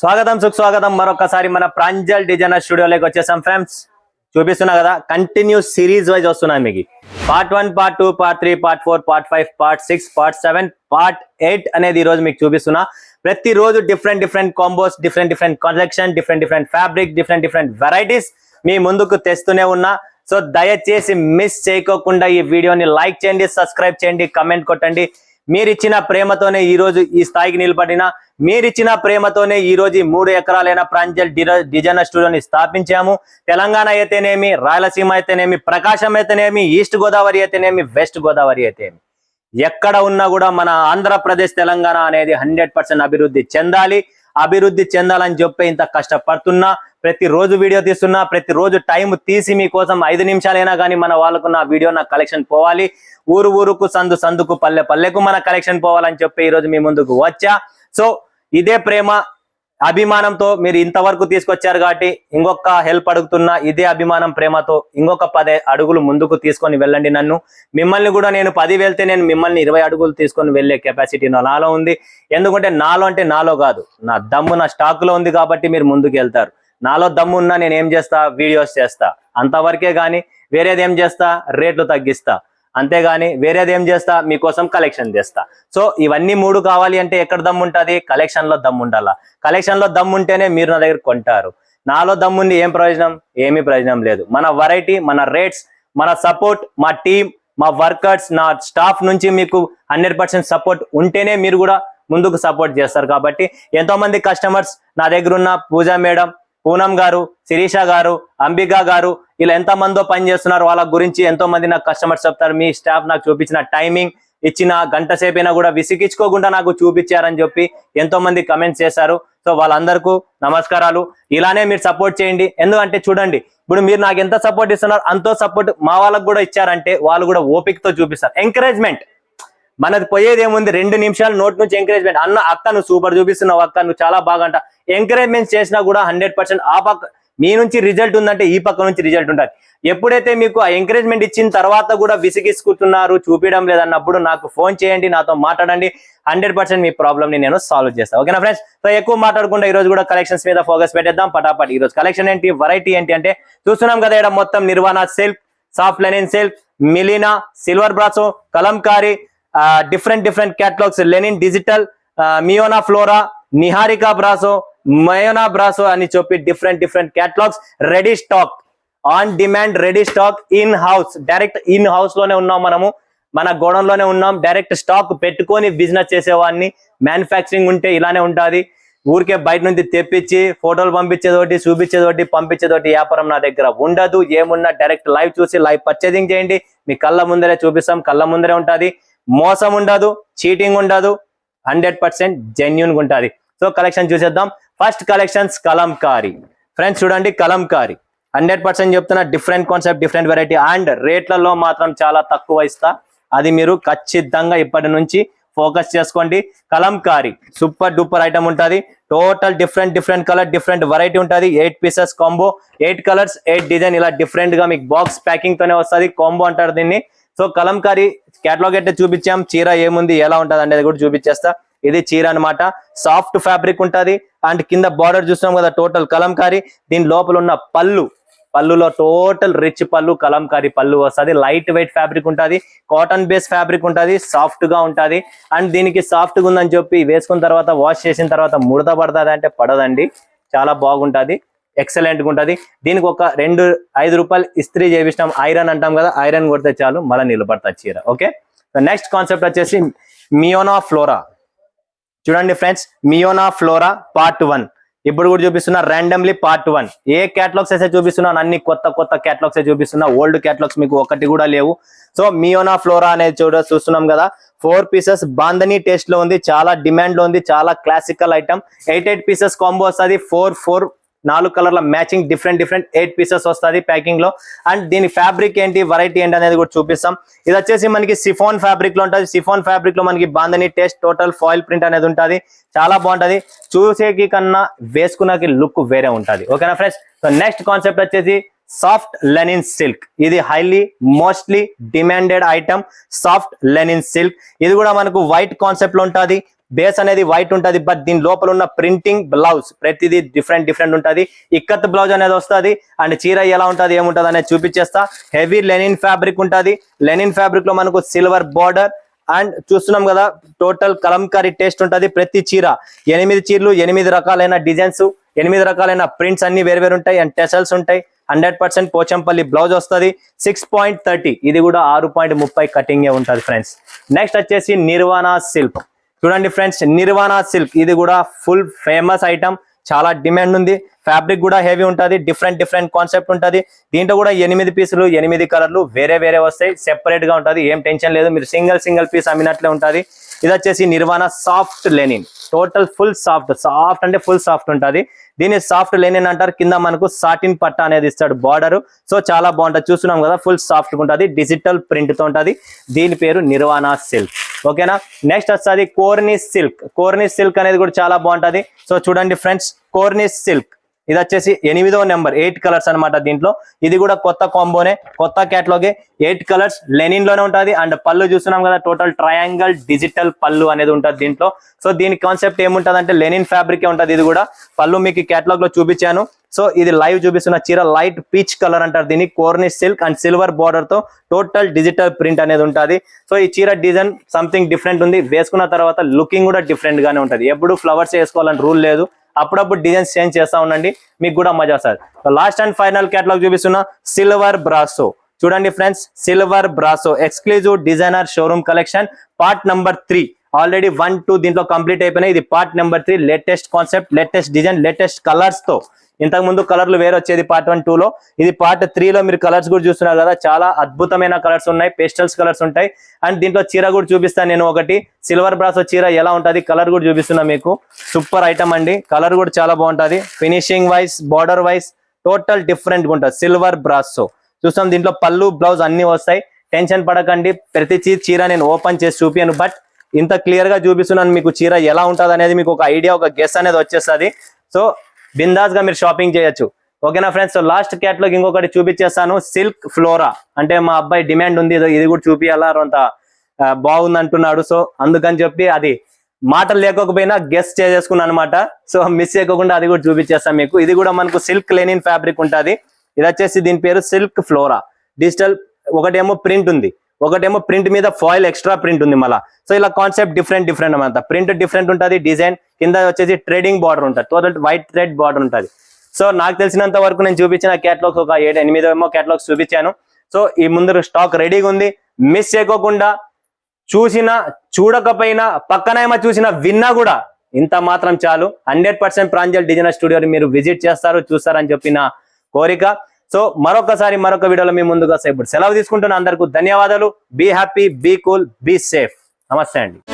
స్వాగతం సుస్వాగతం మరొకసారి మన ప్రాంజల్ డిజైనర్ స్టూడియోలోకి వచ్చేసాం ఫ్రెండ్స్. చూపిస్తున్నా కదా, కంటిన్యూస్ సిరీస్ వైజ్ వస్తున్నాయి మీకు. Part 1, part 2, part 3, part 4, part 5, part 6, part 7, part 8 అనేది ఈ రోజు మీకు చూపిస్తున్నా. ప్రతిరోజు different combos, different collection, different fabric, different varieties మీ ముందుకు తెస్తూనే ఉన్నా. సో దయచేసి మిస్ చేయకోకుండా ఈ వీడియోని లైక్ చేయండి, సబ్స్క్రైబ్ చేయండి, కమెంట్ కొట్టండి. మీరిచ్చిన ప్రేమతోనే ఈ రోజు ఈ స్థాయికి నిలబడిన, మీరిచ్చిన ప్రేమతోనే ఈ రోజు 3 ఎకరాలైన ప్రాంజల్ డిజైనర్ స్టూడియోని స్థాపించాము. తెలంగాణ అయితేనేమి, రాయలసీమ అయితేనేమి, ప్రకాశం అయితేనేమి, ఈస్ట్ గోదావరి అయితేనేమి, వెస్ట్ గోదావరి అయితేనేమి, ఎక్కడ ఉన్నా కూడా మన ఆంధ్రప్రదేశ్ తెలంగాణ అనేది 100% అభివృద్ధి చెందాలని చెప్పి ఇంత కష్టపడుతున్నా. ప్రతిరోజు వీడియో తీస్తున్నా, ప్రతిరోజు టైం తీసి మీకోసం 5 నిమిషాలైనా కానీ మన వాళ్ళకు నా వీడియో నా కలెక్షన్ పోవాలి, ఊరుకు సందుకు పల్లెకు మన కలెక్షన్ పోవాలని చెప్పి ఈరోజు మీ ముందుకు వచ్చా. సో ఇదే ప్రేమ అభిమానంతో మీరు ఇంతవరకు తీసుకొచ్చారు కాబట్టి ఇంకొక హెల్ప్ అడుగుతున్నా. ఇదే అభిమానం ప్రేమతో ఇంకొక 10 అడుగులు ముందుకు తీసుకొని వెళ్ళండి. మిమ్మల్ని కూడా నేను 10 వెళ్తే నేను మిమ్మల్ని 20 అడుగులు తీసుకొని వెళ్ళే కెపాసిటీ నాలో ఉంది. ఎందుకంటే నాలో అంటే నాలో కాదు, నా దమ్ము నా స్టాక్ లో ఉంది కాబట్టి మీరు ముందుకు వెళ్తారు. నాలో దమ్ము ఉన్నా నేను ఏం చేస్తా, వీడియోస్ చేస్తా అంతవరకే గాని వేరేది ఏం చేస్తా, రేట్లు తగ్గిస్తా. అంతేగాని వేరేది ఏం చేస్తా, మీకోసం కలెక్షన్ చేస్తా. సో ఇవన్నీ 3 కావాలి అంటే ఎక్కడ దమ్ము ఉంటుంది? కలెక్షన్ లో దమ్ము ఉండాలా. కలెక్షన్ లో దమ్ము ఉంటేనే మీరు నా దగ్గర కొంటారు. నాలో దమ్ముంది ఏం ప్రయోజనం? ఏమీ ప్రయోజనం లేదు. మన వెరైటీ, మన రేట్స్, మన సపోర్ట్, మా టీం, మా వర్కర్స్, నా స్టాఫ్ నుంచి మీకు 100% సపోర్ట్ ఉంటేనే మీరు కూడా ముందుకు సపోర్ట్ చేస్తారు. కాబట్టి ఎంతో మంది కస్టమర్స్ నా దగ్గర ఉన్న పూజా మేడం, పూనం గారు, శిరీష గారు, అంబికా గారు, ఇలా ఎంత మందో పని చేస్తున్నారు. వాళ్ళ గురించి ఎంతో మంది నాకు కస్టమర్స్ చెప్తారు. మీ స్టాఫ్ నాకు చూపించిన టైమింగ్, ఇచ్చిన గంట సేపైనా కూడా విసిగించుకోకుండా నాకు చూపించారని చెప్పి ఎంతో మంది కమెంట్స్ చేశారు. సో వాళ్ళందరికీ నమస్కారాలు. ఇలానే మీరు సపోర్ట్ చేయండి. ఎందుకంటే చూడండి, ఇప్పుడు మీరు నాకు ఎంత సపోర్ట్ ఇస్తున్నారు అంతో సపోర్ట్ మా వాళ్ళకు కూడా ఇచ్చారంటే వాళ్ళు కూడా ఓపికతో చూపిస్తారు. ఎంకరేజ్మెంట్ మనది పోయేది ఏముంది, 2 నిమిషాలు నోట్ నుంచి ఎంకరేజ్మెంట్. అక్క నువ్వు సూపర్ చూపిస్తున్నావు, అక్క నువ్వు చాలా బాగా అంట. ఎంకరేజ్మెంట్ చేసినా కూడా 100% ఆ పక్క మీ నుంచి రిజల్ట్ ఉందంటే ఈ పక్క నుంచి రిజల్ట్ ఉంటుంది. ఎప్పుడైతే మీకు ఆ ఎంకరేజ్మెంట్ ఇచ్చిన తర్వాత కూడా విసిగిసుకుంటున్నారు, చూపించడం లేదన్నప్పుడు నాకు ఫోన్ చేయండి, నాతో మాట్లాడండి. 100% మీ ప్రాబ్లమ్ ని నేను సాల్వ్ చేస్తాను. ఓకేనా ఫ్రెండ్స్? సో ఎక్కువ మాట్లాడకుండా ఈ రోజు కూడా కలెక్షన్స్ మీద ఫోకస్ పెట్టేద్దాం పటాపట్. ఈ రోజు కలెక్షన్ ఏంటి, వెరైటీ ఏంటి అంటే చూస్తున్నాం కదా, ఇక్కడ మొత్తం Nirvana silk, soft linen silk, మిలినా, silver brasso, Kalamkari, different catalogues, linen digital, మియోనా ఫ్లోరా, నిహారికా బ్రాసో, మయోనా బ్రాసో అని చెప్పి different catalogues, ready stock, on demand ready stock, in house, direct in house లోనే ఉన్నాం మనము, మన గోడౌన్ లోనే ఉన్నాం. డైరెక్ట్ స్టాక్ పెట్టుకొని బిజినెస్ చేసేవాడిని. మ్యానుఫ్యాక్చరింగ్ ఉంటే ఇలానే ఉంటుంది. ఊరికే బయట నుంచి తెప్పించి ఫోటోలు పంపించేదోటి, చూపించేదోటి, పంపించేదోటి వ్యాపారం నా దగ్గర ఉండదు. ఏమున్నా డైరెక్ట్ లైవ్ చూసి లైవ్ పర్చేజింగ్ చేయండి. మీ కళ్ళ ముందరే చూపిస్తాం, కళ్ళ ముందరే ఉంటుంది. మోసం ఉండదు, చీటింగ్ ఉండదు, 100% జెన్యూన్ గా ఉంటుంది. సో కలెక్షన్ చూసేద్దాం. First collections Kalamkari. ఫ్రెండ్స్ చూడండి, కలంకారీ 100% చెప్తున్నా, different concept, different variety and రేట్లలో మాత్రం చాలా తక్కువ ఇస్తా. అది మీరు ఖచ్చితంగా ఇప్పటి నుంచి ఫోకస్ చేసుకోండి. కలంకారీ సూపర్ డూపర్ ఐటమ్ ఉంటుంది. Total different colour, different variety ఉంటుంది. 8 పీసెస్ కాంబో, 8 కలర్స్, 8 డిజైన్, ఇలా డిఫరెంట్ గా మీకు బాక్స్ ప్యాకింగ్ తోనే వస్తుంది. కాంబో అంటారు దీన్ని. సో కలంకారీ కేటలాగ్ అయితే చూపించాం. చీర ఏముంది, ఎలా ఉంటుంది అనేది కూడా చూపించేస్తా. ఇది చీర అన్నమాట. సాఫ్ట్ ఫ్యాబ్రిక్ ఉంటుంది అండ్ కింద బార్డర్ చూస్తున్నాం కదా, టోటల్ కలంకారీ. దీని లోపల ఉన్న పళ్ళులో టోటల్ రిచ్ పళ్ళు, కలంకారీ పళ్ళు వస్తుంది. లైట్ వెయిట్ ఫ్యాబ్రిక్ ఉంటుంది, కాటన్ బేస్ ఫ్యాబ్రిక్ ఉంటుంది, సాఫ్ట్ గా ఉంటుంది. అండ్ దీనికి సాఫ్ట్ గా ఉందని చెప్పి వేసుకున్న తర్వాత వాష్ చేసిన తర్వాత ముడత పడుతుంది అంటే పడదండి, చాలా బాగుంటుంది, ఎక్సలెంట్ గా ఉంటుంది. దీనికి ఒక 5 రూపాయలు ఇస్త్రీ చేపిస్తాం, ఐరన్ అంటాం కదా, ఐరన్ కొడితే చాలు మళ్ళీ నిలబడతా చీర. ఓకే, నెక్స్ట్ కాన్సెప్ట్ వచ్చేసి మియోనా ఫ్లోరా. చూడండి ఫ్రెండ్స్, మియోనా ఫ్లోరా పార్ట్ 1 ఇప్పుడు కూడా చూపిస్తున్నా. ర్యాండమ్లీ పార్ట్ 1 ఏ క్యాటలాగ్స్ అయితే చూపిస్తున్నాను, అన్ని కొత్త క్యాటలాగ్స్ చూపిస్తున్నా. ఓల్డ్ క్యాటలాగ్స్ మీకు ఒకటి కూడా లేవు. సో మియోనా ఫ్లోరా అనేది చూస్తున్నాం కదా, 4 పీసెస్ బాంధనీ టేస్ట్ లో ఉంది, చాలా డిమాండ్ లో ఉంది, చాలా క్లాసికల్ ఐటమ్. 8 పీసెస్ కాంబో వస్తుంది. 4 కలర్ల మ్యాచింగ్, డిఫరెంట్ 8 పీసెస్ వస్తుంది ప్యాకింగ్ లో. అండ్ దీని ఫ్యాబ్రిక్ ఏంటి, వెరైటీ ఏంటి అనేది కూడా చూపిస్తాం. ఇది వచ్చేసి మనకి సిఫాన్ ఫ్యాబ్రిక్ లో ఉంటుంది. సిఫాన్ ఫ్యాబ్రిక్ లో మనకి bandhani taste, total foil print అనేది ఉంటుంది. చాలా బాగుంటది, చూసేకి కన్నా వేసుకున్నకి లుక్ వేరే ఉంటుంది. ఓకేనా ఫ్రెండ్స్? సో నెక్స్ట్ కాన్సెప్ట్ వచ్చేసి సాఫ్ట్ లెనిన్ సిల్క్. ఇది highly mostly demanded item, soft linen silk. ఇది కూడా మనకు వైట్ కాన్సెప్ట్ లో ఉంటుంది. బేస్ అనేది వైట్ ఉంటది, బట్ దీని లోపల ఉన్న ప్రింటింగ్ బ్లౌజ్ ప్రతిదీ డిఫరెంట్ ఉంటది. ఇక్కత్ బ్లౌజ్ అనేది వస్తుంది. అండ్ చీర ఎలా ఉంటది ఏముంటది అనేది చూపించేస్తా. హెవీ లెనిన్ ఫ్యాబ్రిక్ ఉంటది. లెనిన్ ఫ్యాబ్రిక్ లో మనకు సిల్వర్ బార్డర్ అండ్ చూస్తున్నాం కదా, టోటల్ కలంకారీ టేస్ట్ ఉంటది. ప్రతి చీర 8 చీరలు, 8 రకాలైన డిజైన్స్, 8 రకాలైన ప్రింట్స్ అన్ని వేరు ఉంటాయి. అండ్ టెసల్స్ ఉంటాయి. 100% పోచంపల్లి బ్లౌజ్ వస్తుంది. 6.30, ఇది కూడా 6.30 కటింగ్ ఉంటది ఫ్రెండ్స్. నెక్స్ట్ వచ్చేసి నిర్వాణ సిల్క్. చూడండి ఫ్రెండ్స్, నిర్వాణ సిల్క్ ఇది కూడా ఫుల్ ఫేమస్ ఐటమ్, చాలా డిమాండ్ ఉంది. ఫ్యాబ్రిక్ కూడా హెవీ ఉంటది. డిఫరెంట్ కాన్సెప్ట్ ఉంటది. దీంట్లో కూడా 8 పీసులు, 8 కలర్లు వేరే వస్తాయి. సెపరేట్ గా ఉంటది. ఏం టెన్షన్ లేదు, మీరు సింగిల్ పీస్ అమ్మినట్లే ఉంటది. ఇది వచ్చేసి Nirvana soft linen. Total full soft అంటే ఫుల్ సాఫ్ట్ ఉంటది. దీన్ని సాఫ్ట్ లెనిన్ అంటారు. కింద మనకు సాటిన్ పట్ట అనేది ఇస్తాడు బార్డర్. సో చాలా బాగుంటది. చూస్తున్నాం కదా, ఫుల్ సాఫ్ట్ ఉంటది. డిజిటల్ ప్రింట్ తో ఉంటది. దీని పేరు నిర్వాణ సిల్క్. ఓకేనా. నెక్స్ట్ వస్తుంది కోర్నిస్ సిల్క్. కోర్నిస్ సిల్క్ అనేది కూడా చాలా బాగుంటది. సో చూడండి ఫ్రెండ్స్, కోర్నిస్ సిల్క్ ఇది వచ్చేసి 8వ నెంబర్, 8 కలర్స్ అనమాట. దీంట్లో ఇది కూడా కొత్త కాంబోనే, కొత్త క్యాటలాగే. 8 కలర్స్ లెనిన్ లోనే ఉంటది. అండ్ పళ్ళు చూస్తున్నాం కదా, టోటల్ ట్రయాంగిల్ డిజిటల్ పళ్ళు అనేది ఉంటది దీంట్లో. సో దీని కాన్సెప్ట్ ఏముంటది అంటే లెనిన్ ఫ్యాబ్రిక్ ఉంటది. ఇది కూడా పళ్ళు మీకు క్యాటలాగ్ లో చూపించాను. సో ఇది లైవ్ చూపిస్తున్న చీర లైట్ పీచ్ కలర్ అంటారు దీన్ని. కోర్నిష్ సిల్క్ అండ్ సిల్వర్ బార్డర్ తో టోటల్ డిజిటల్ ప్రింట్ అనేది ఉంటది. సో ఈ చీర డిజైన్ సంథింగ్ డిఫరెంట్ ఉంది. వేసుకున్న తర్వాత లుకింగ్ కూడా డిఫరెంట్ గానే ఉంటది. ఎప్పుడు ఫ్లవర్స్ వేసుకోవాలని రూల్ లేదు. అప్పుడప్పుడు డిజైన్స్ చేంజ్ చేస్తా ఉండండి, మీకు కూడా మజా వస్తుంది. లాస్ట్ అండ్ ఫైనల్ క్యాటలాగ్ చూపిస్తున్నా సిల్వర్ బ్రాసో. చూడండి friends, silver brasso exclusive designer showroom collection part number 3. Already 1, 2 దీంట్లో కంప్లీట్ అయిపోయినాయి. ఇది part number 3. Latest concept, latest design, latest colours తో. ఇంతకు ముందు కలర్లు వేరే వచ్చేది పార్ట్ 1, 2 లో. ఇది పార్ట్ 3 లో మీరు కలర్స్ కూడా చూస్తున్నారు కదా, చాలా అద్భుతమైన కలర్స్ ఉన్నాయి. పేస్టల్స్ కలర్స్ ఉంటాయి. అండ్ దీంట్లో చీర కూడా చూపిస్తాను నేను ఒకటి. సిల్వర్ బ్రాసో చీర ఎలా ఉంటది, కలర్ కూడా చూపిస్తున్నా మీకు. సూపర్ ఐటమ్ అండి. కలర్ కూడా చాలా బాగుంటది. Finishing wise, border wise total different గా ఉంటుంది. సిల్వర్ బ్రాసో చూస్తాం. దీంట్లో పళ్ళు, బ్లౌజ్ అన్ని వస్తాయి. టెన్షన్ పడకండి. ప్రతి చీర నేను ఓపెన్ చేసి చూపియను, బట్ ఇంత క్లియర్ గా చూపిస్తున్నాను మీకు. చీర ఎలా ఉంటది అనేది మీకు ఒక ఐడియా, ఒక గెస్ అనేది వచ్చేస్తుంది. సో బిందాస్ గా మీరు షాపింగ్ చేయొచ్చు. ఓకేనా ఫ్రెండ్స్. సో లాస్ట్ క్యాటలాగ్ ఇంకొకటి చూపించేస్తాను. సిల్క్ ఫ్లోరా అంటే మా అబ్బాయి డిమాండ్ ఉంది, ఇది కూడా చూపియాలా, అంత బాగుంది అంటున్నాడు. సో అందుకని చెప్పి అది మాటలు లేకపోయినా గెస్ చేసేసుకున్నాను అనమాట. సో మిస్ చేయకుండా అది కూడా చూపించేస్తాను మీకు. ఇది కూడా మనకు సిల్క్ లెనిన్ ఫ్యాబ్రిక్ ఉంటుంది. ఇది వచ్చేసి దీని పేరు సిల్క్ ఫ్లోరా డిజిటల్. ఒకటేమో ప్రింట్ ఉంది, ఒకటేమో ప్రింట్ మీద ఫాయిల్ ఎక్స్ట్రా ప్రింట్ ఉంది మళ్ళా. సో ఇలా కాన్సెప్ట్ డిఫరెంట్ అనమాట. ప్రింట్ డిఫరెంట్ ఉంటుంది. డిజైన్ కింద వచ్చేసి ట్రేడింగ్ బార్డర్ ఉంటుంది. టోటల్ వైట్ థ్రెడ్ బార్డర్ ఉంటుంది. సో నాకు తెలిసినంత వరకు నేను చూపించిన క్యాటలాగ్స్ ఒక 7, 8 క్యాటలాగ్స్ చూపించాను. సో ఈ ముందు స్టాక్ రెడీగా ఉంది. మిస్ చేయకోకుండా చూసినా చూడకపోయినా పక్కనేమో చూసినా విన్నా కూడా ఇంత మాత్రం చాలు. 100% ప్రాంజల్ డిజైనర్ స్టూడియోని మీరు విజిట్ చేస్తారు, చూస్తారని చెప్పి నా కోరిక. సో మరొకసారి మరొక వీడియోలో మీ ముందుగా ఇప్పుడు సెలవు తీసుకుంటున్నా. అందరికీ ధన్యవాదాలు. Be happy, be cool, be safe. నమస్తే అండి.